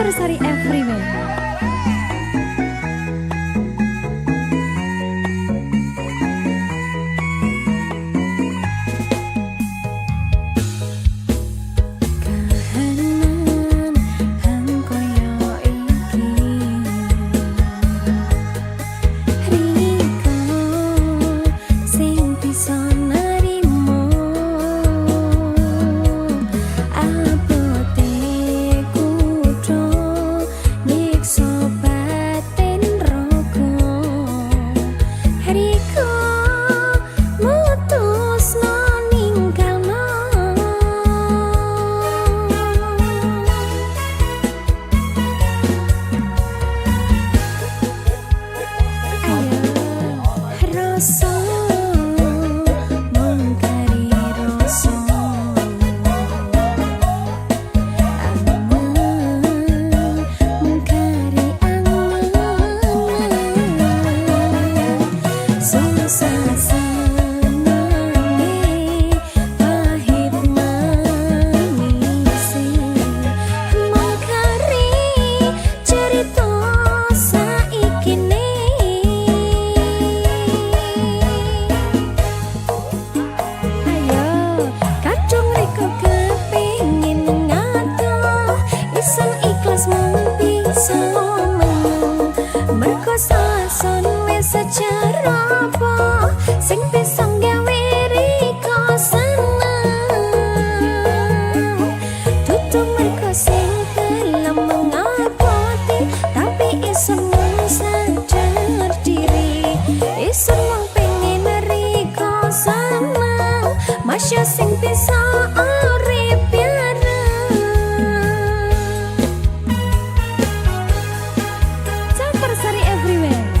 Campur Sari Everywhere. Masya sing bisa urip bareng Campur Sari Everywhere.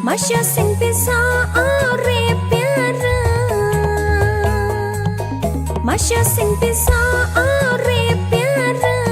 Masya sing bisa urip bareng Masya sing bisa urip bareng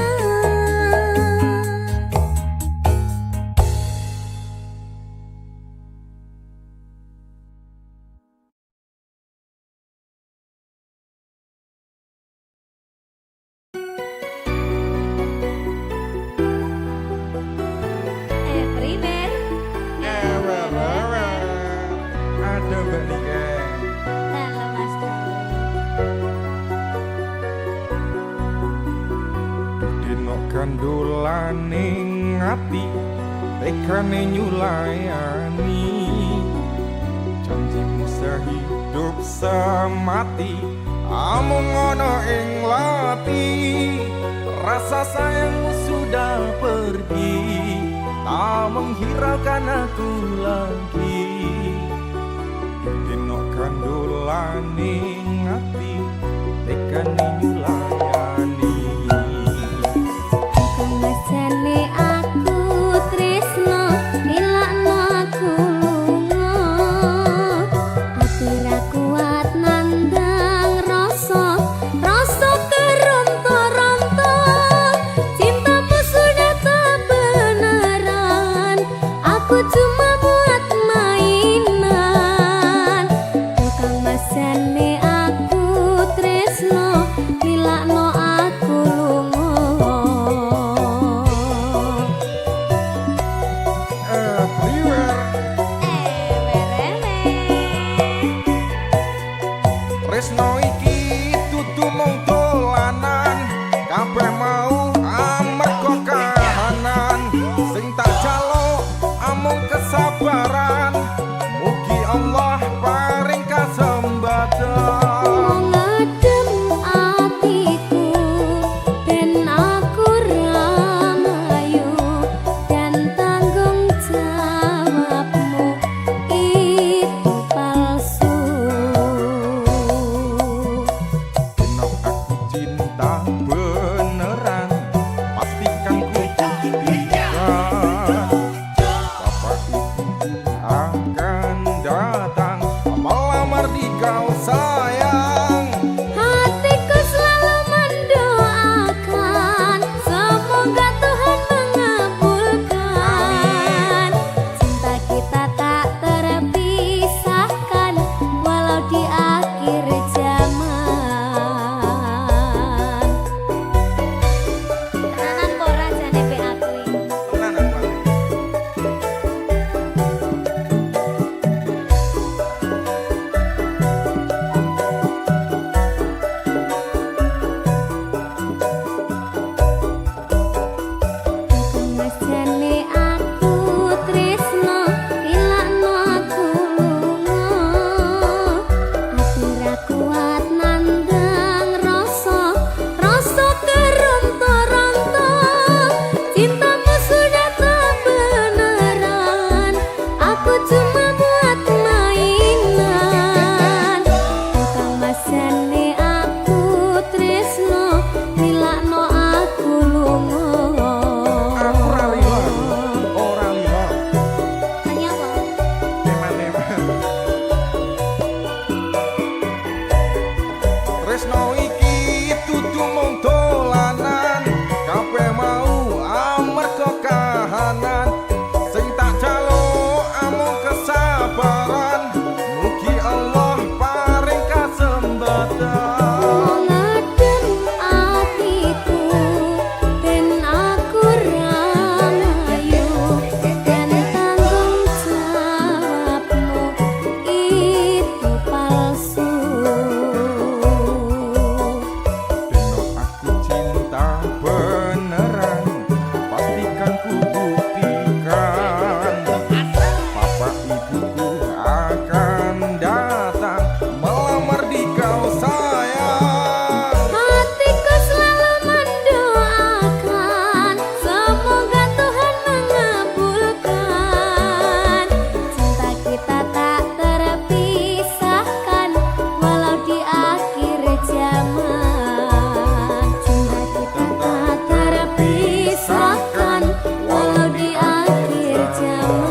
Tekane nyulayani janjimu sehidup semati, amung ono ing lati. Rasa sayangmu sudah pergi, tak menghiraukan aku lagi. Dino kandulane ngati, tekan nyulayani. Masane aku tresno ilakno aku lunga, ati ra kuat nandang rasa keronta-ronta. Cintamu sudah tak beneran, aku cuma buat mainan. Tukang masane aku tresno ilakno aku lunga. Tresno iki dudu mung dolanan, kabeh mau amarga kahanan. Sing tak jaluk amung kesabaran, mugi Allah paring kasembatan. Ngedem atiku ben aku ramayu, dan tanggung jawabmu itu palsu. Dino aku cinta beneran, pastikan ku buktikan. Bapak ibuku akan datang melamar di kau sayang. Hatiku selalu mendoakan, semoga Tuhan mengabulkan. Cinta kita tak terpisahkan, walau di akhir zaman. Tenanan pora jane pe aku iki. Tenanan, Pak. Masane aku tresno ilakno aku lunga, ati ra kuat nandang rasa keronta-ronta. Cintamu sudah tak beneran, aku cuma buat mainan. Tukang masane aku tresno ilakno aku lunga. Aku ora lila, ora lila. Tanya apa? Teman-teman. Tresno iki dudu mung dolanan, kabeh mau amarga kahanan. Sing tak jaluk amung kesabaran, mugi Allah paring kasembatan. Ngedem atiku ben aku ramayu, dan tanggung jawabmu itu palsu. Dino aku cinta beneran, pastikan ku buktikan. Bapak ibuku akan datang melamar di kau sayang. Hatiku selalu mendoakan, semoga Tuhan mengabulkan. Cinta kita tak terpisahkan, walau di akhir zaman. Cinta kita tak terpisahkan, walau di akhir zaman.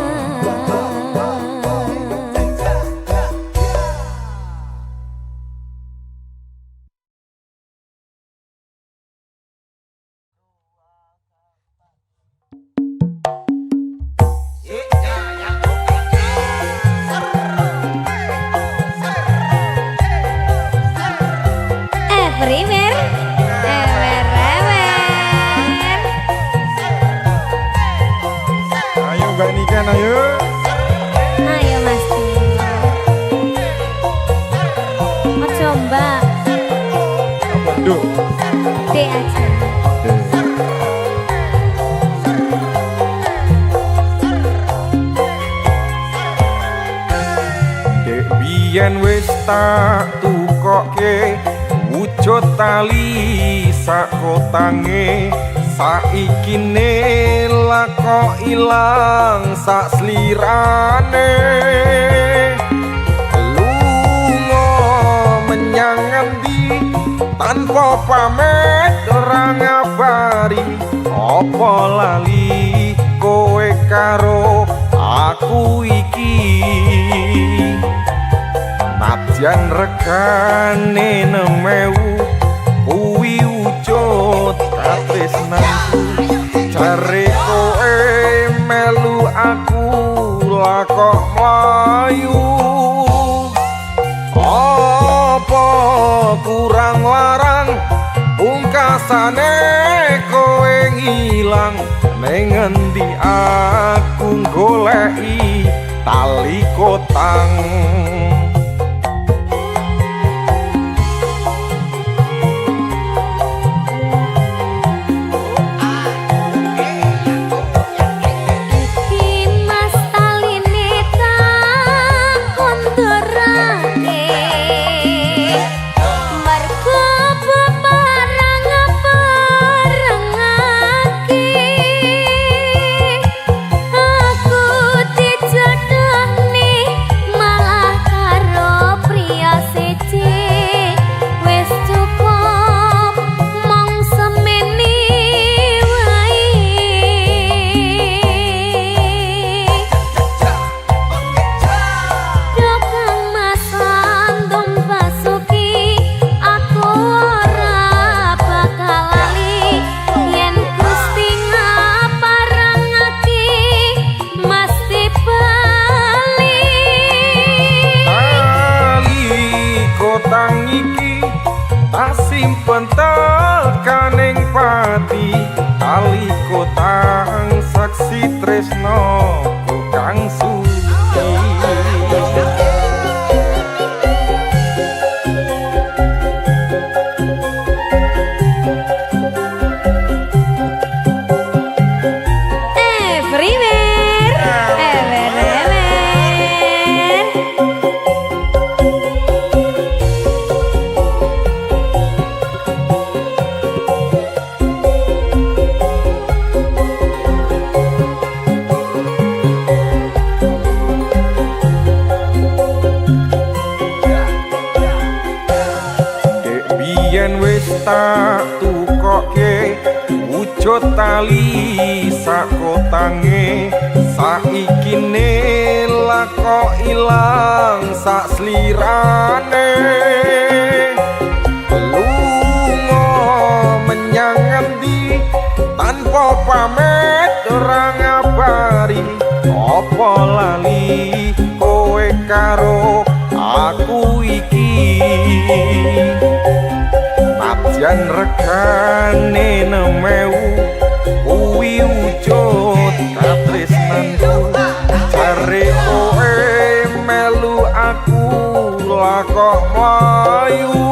Everywhere, everywhere. Ayo Mbak Niken, ayo. Ayo Mas Ojo Mbak, Apa nduk? D aja. Dek Dek biyen wis tak tukoke wujud tali sak kotange, saiki ne lako ilang sak slirane. Lunga menyang endi tanpa pamit ora ngabari, apa lali kowe karo aku iki. Najan regane 6.000 kuwi wujud katresnanku, jare kowe melu aku lah kok mlayu. Apa kurang larang pungkasane kowe ngilang, ning endi aku goleki tali kotang. Simpen tekaning pati, tali kotang saksi tresno kang suci. Yen wis tak tukoke wujud tali sak kotange, saiki ne lako ilang sak slirane. Lunga menyang endi tanpa pamit ora ngabari, apa lali kowe karo aku iki. Najan regane 6.000 kuwi wujud katresnanku, jare kowe melu aku lah kok mlayu.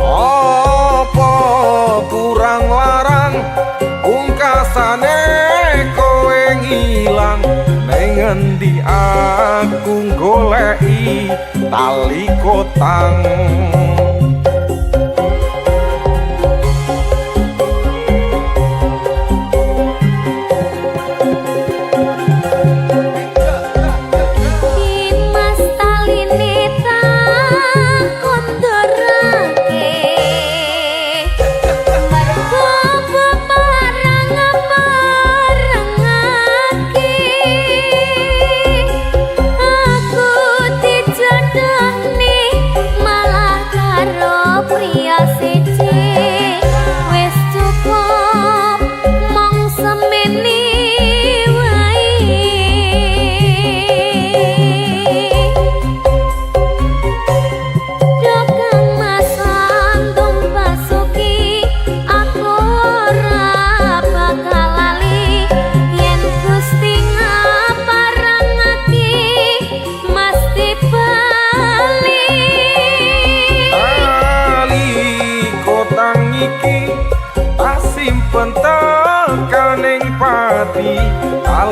Apa kurang larang pungkasane kowe ngilang, ning endi aku goleki tali kotang.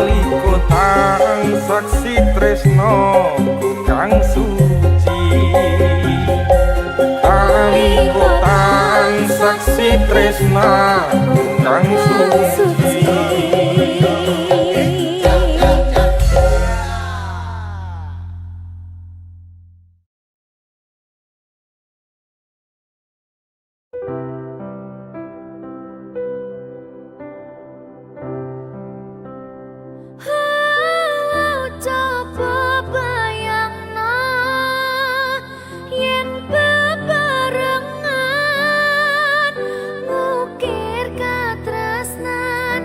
Naliko saksi tresno kang suci, naliko saksi tresna kang suci. Coba bayangno yen bebarengan ngukir katresnan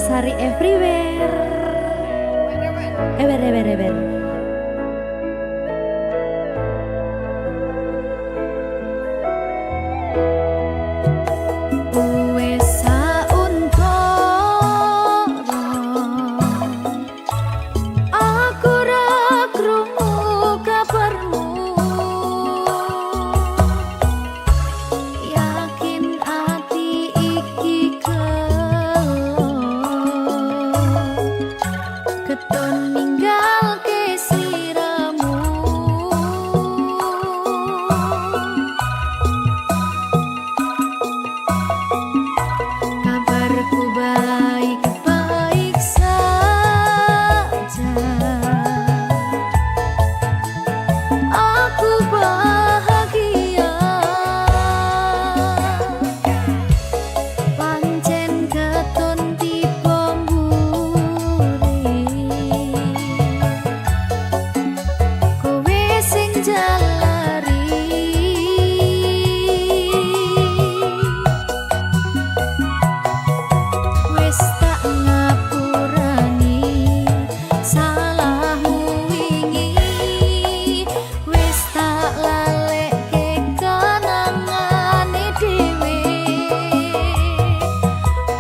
Sari everywhere. Ever. Wes sauntara aku ra krungu kabarmu, yakin ati iki keton ninggal ke sliramu. Kabarku baik-baik saja, aku bahagia. Pancen keton tiba mburi, kowe sing jalari. Wes tak ngapurani salahmu wingi, wes tak lalekke kenangane dhewe.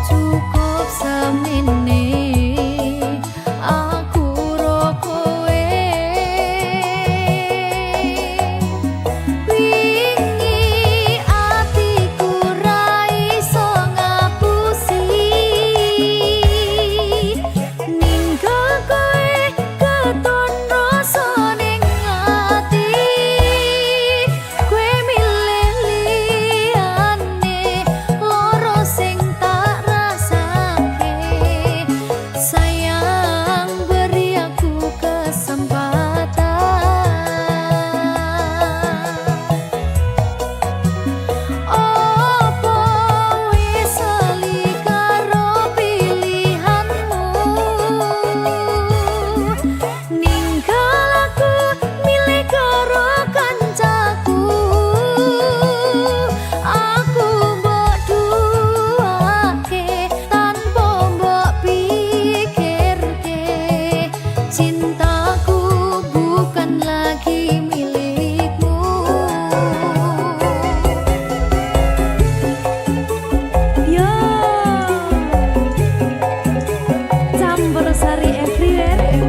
Cukup semene aku ro kowe. Wingi atiku ra iso ngapusi, ninggal kowe keton rasa ning ati. Kowe milih liyane loro sing tak rasake. Sayang beri aku kesempatan. Opo wis lali karo pilihanmu, ninggal aku milih karo kancaku. Aku mbok duwake tanpa mbok pikirke, cintaku bukan lagi milikmu. Yo, campur sari everywhere.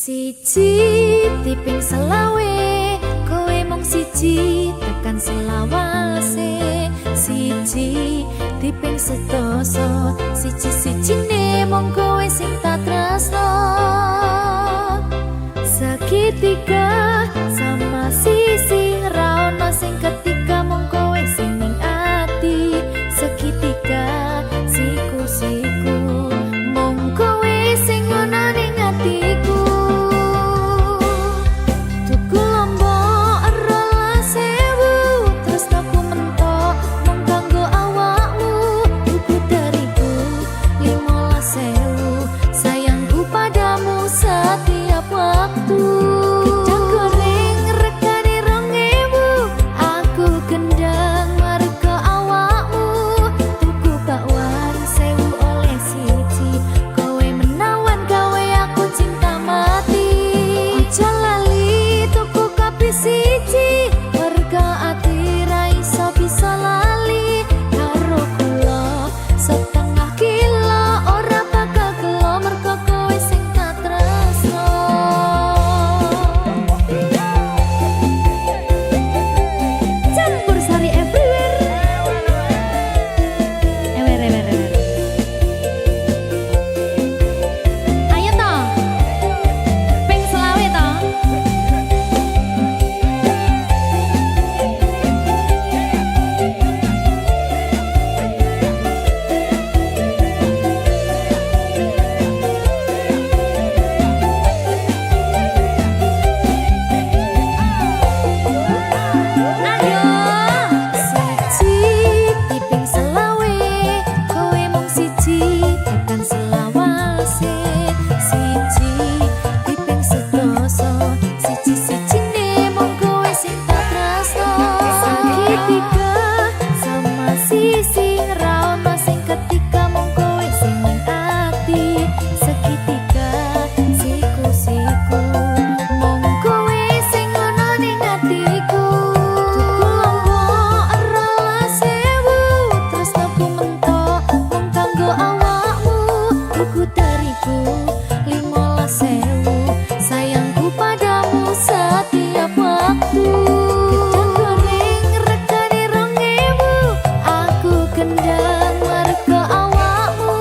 Siji tiping selawe, kowe mung siji tekan selawase. Siji tiping sedasa, siji-sijine mung kowe sing tak tresno. Seketika sama sisi ra ono sing ketika mung kowe sing ning ati. Seketika siku-siku mung kowe sing ono ning atiku. Tuku lombok rolas sewu, terus aku mentok mung kanggo awakmu. Tuku dariku 15.000, sayangku padamu setiap waktu. Gedang goreng regane 2.000, aku gendang merga awakmu. Tuku bakwan 1.000 oleh siji, kowe menawan gawe aku cinta mati. Aja lali tuku kopi siji, merga ati ra iso bisa lali. Karo kula setengah kilo ora bakal gelo, merga kowe sing tak tresno. Campur sari everywhere. Ewer. Ayo toh, ping selawe toh. Ayo, siji tiping selawe, kowe mung siji tekan selawase. Siji tiping sedasa, siji-sijine mung kowe sing tak tresno. Seketika sama sisi ra ono sing ketika mung kowe sing ning ati. Seketika siku-siku mung kowe sing ono ning atiku. Tuku lombok rolas sewu, terus aku mentok mung kanggo awakmu. Tuku dariku 15.000, sayangku padamu setiap waktu. Gedang goreng regane 2.000, aku gendang merga awakmu.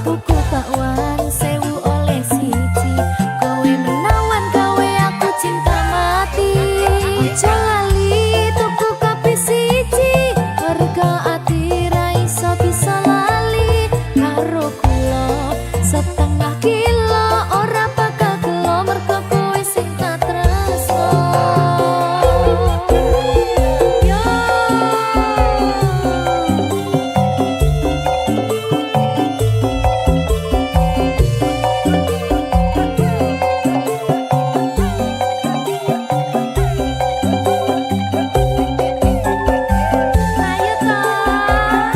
Tuku bakwan 1.000 oleh siji, kowe menawan gawe aku cinta mati. Aja lali tuku kopi siji, merga ati ra iso bisa lali. Karo kula setengah kilo ora bakal gelo, merga kowe sing tak tresno. Yo. Ayo toh,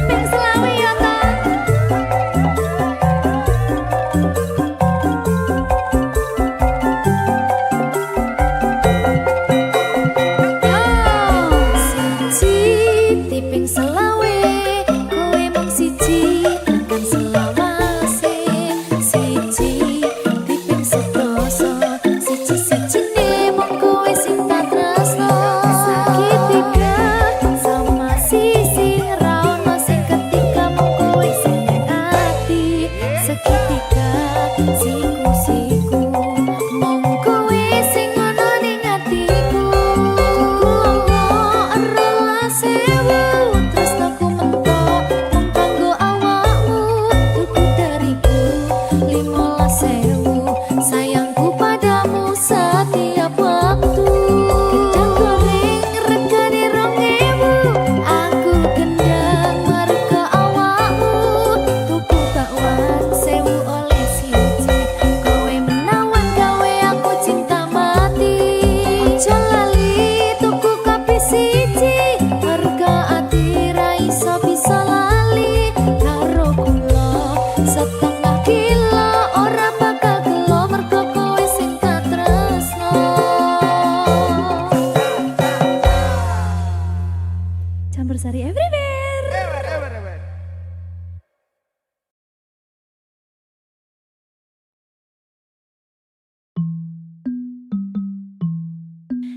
ping selawe yo toh. Siji tiping selawe, kowe mung siji tekan selawase. Siji tiping sedasa, siji-sijine mung kowe sing tak tresno. Seketika sama sisi ra ono sing ketika mung kowe sing ning ati. Seketika siku-siku mung kowe sing ono ning atiku. Tuku lombok rolas sewu, terus aku mentok mung kanggo awakmu. Tuku dariku 15.000, sayangku padamu setiap waktu. Gedang goreng regane 2.000, aku gendang merga awakmu. Tuku bakwan 1.000 oleh siji, kowe menawan gawe aku cinta mati. Aja lali tuku kopi siji, merga ati ra iso bisa lali. Karo kula setengah kilo ora bakal gelo, merga kowe sing tak tresno. Campur sari everywhere.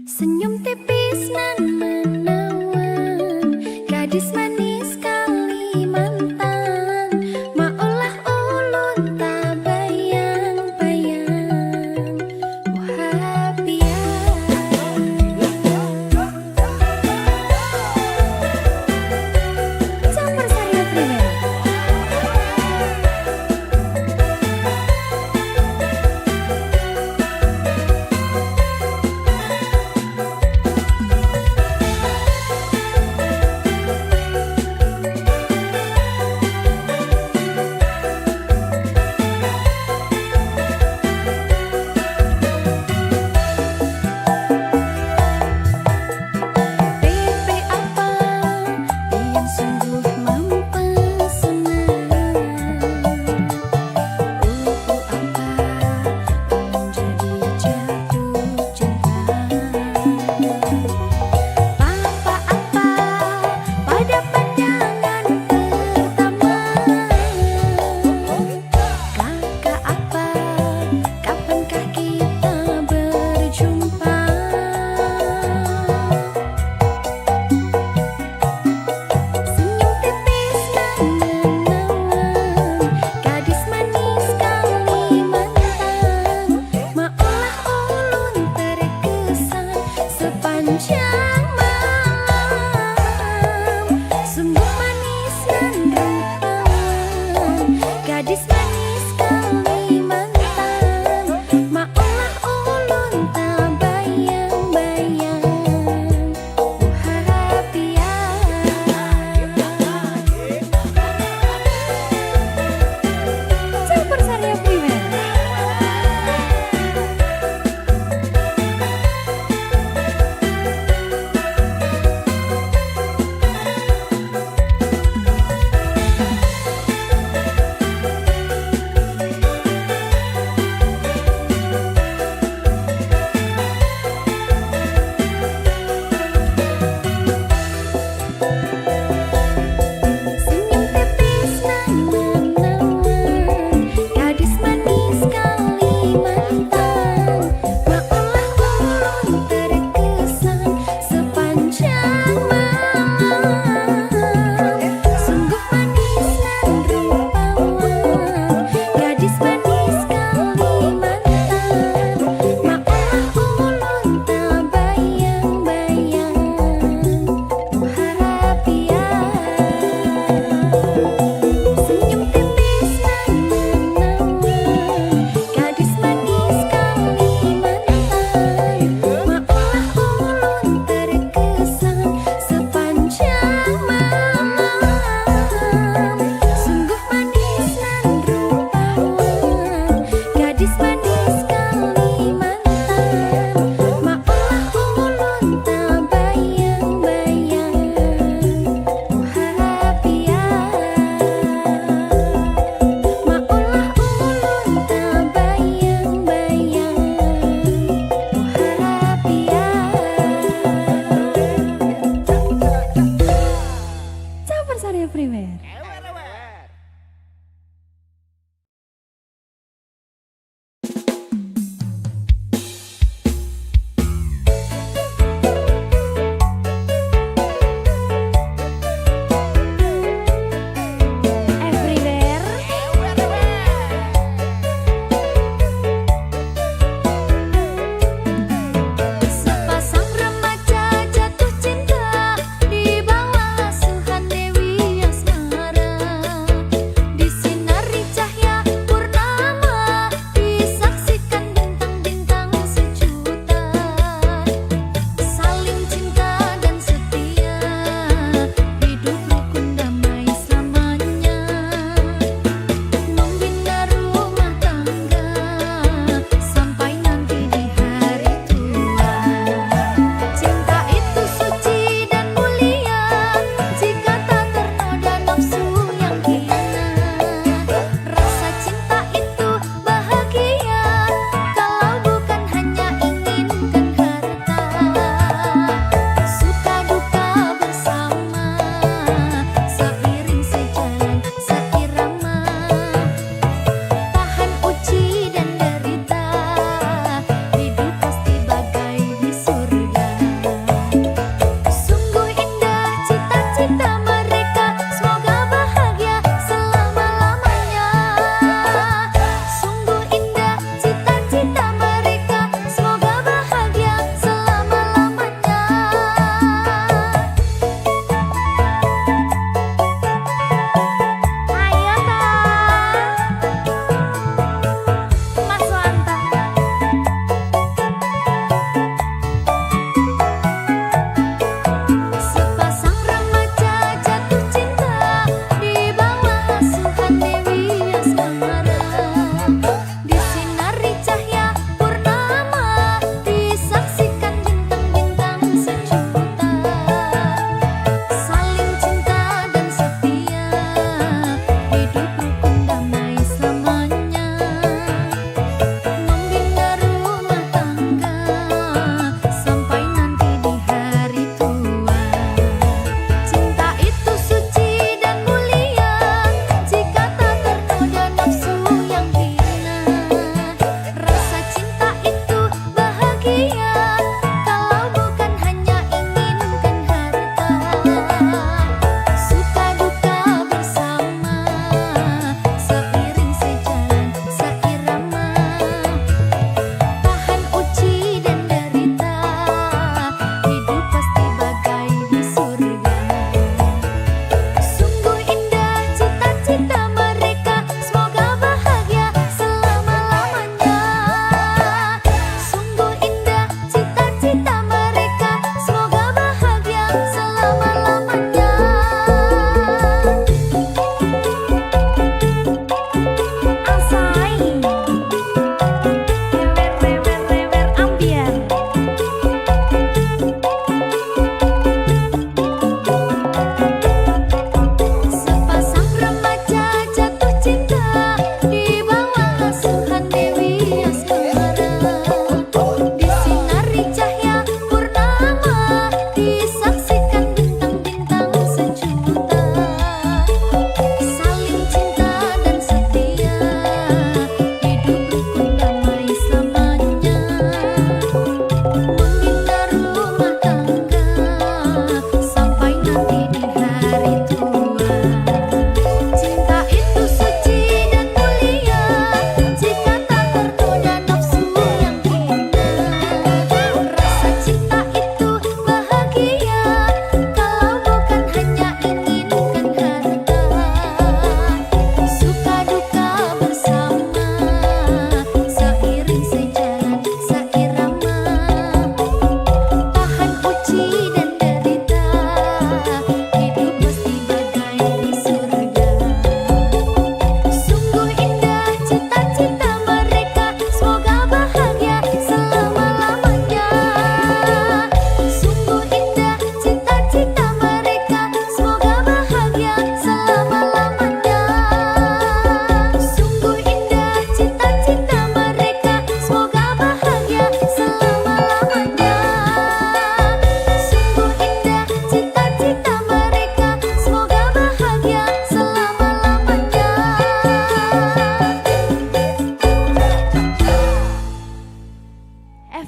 Senyum tipis nan menawan, gadis manis Kalimantan, maolah ulun tak bayang-bayang, muhabian. Campur sari Afrimen.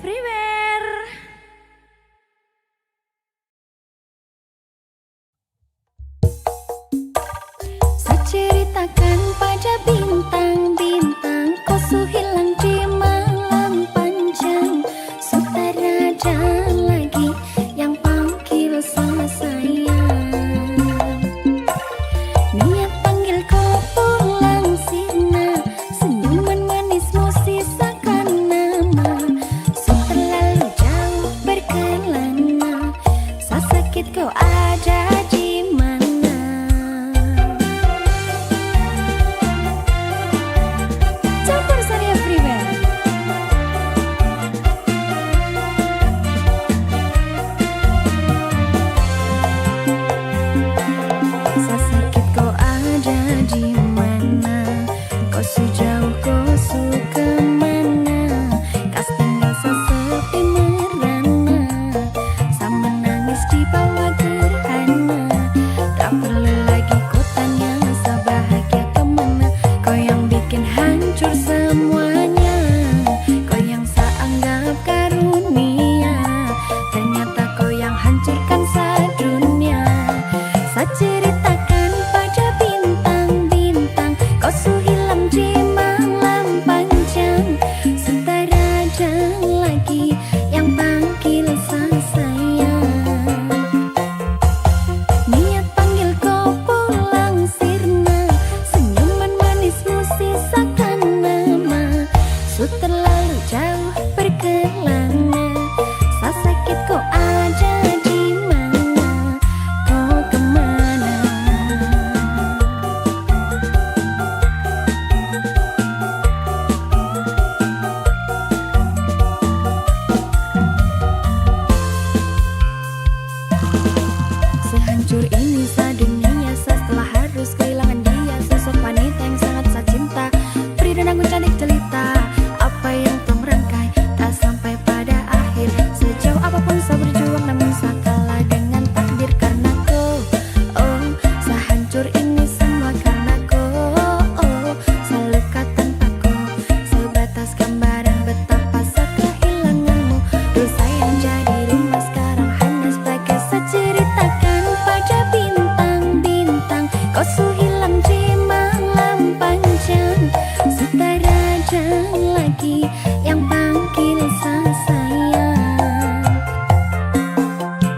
everywhere. Saya ceritakan pada bintang-bintang, kau su hilang di malam panjang. Sutera ada lagi yang panggil sama sayang. Niat panggil kau pulang sirna, senyuman manismu sisakan nama. Su terlalu jauh berkelana, sa sakit kau ada di mana. Campur sari everywhere. Sa sakit kau ada di mana, kau su jauh kau su kemana. Kas tinggal sa sepi merana, sa menangis di bawah gerhana. Tak perlu lagi kau tanya sa bahagia kemana. Kau yang bikin hancur semuanya, kau yang sa anggap karunia. Ternyata kau yang hancurkan sa dunia. Sa ceritakan pada bintang-bintang, kau su hilang di malam panjang. Sementara ada lagi yang panggil sa sayang. Niat panggil kau pulang sirna, senyuman manismu sisakan nama. Su terlalu jauh berkelana, sa sakit kau ada di mana, kau kemana. Sehancur ini sa dunia, sa setelah harus kehilangan dia. Sosok wanita yang sangat sa cinta, beri dan aku cantik jelita. Apa yang telah merangkai tak sampai pada akhir. Sejauh apapun sa berjuang, namun sa kalah dengan takdir. Karena kau, oh, sa hancur ini semua karena kau, oh, sa luka tanpa kau, sebatas gambaran betapa sa kehilanganmu. Dosa yang jadi rumah sekarang hanya sebagai sa ceritakan pada bintang-bintang, kau su hilang di malam panjang. Sutera ada lagi yang panggil sa sayang.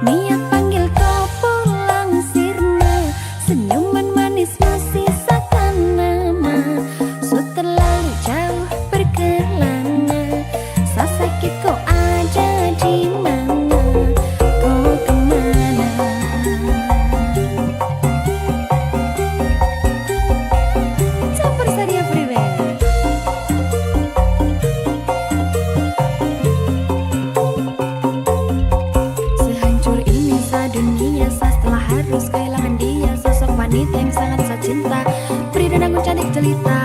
Niat panggil kau pulang sirna, senyuman manismu sisakan nama. Su terlalu jauh berkelana, sa sakit kau ada di mana, kau kemana. Campur sari everywhere. Sehancur ini sa dunia, sa setelah harus kehilangan dia. Sosok wanita yang sangat sa cinta, beri dan aku cantik jelita.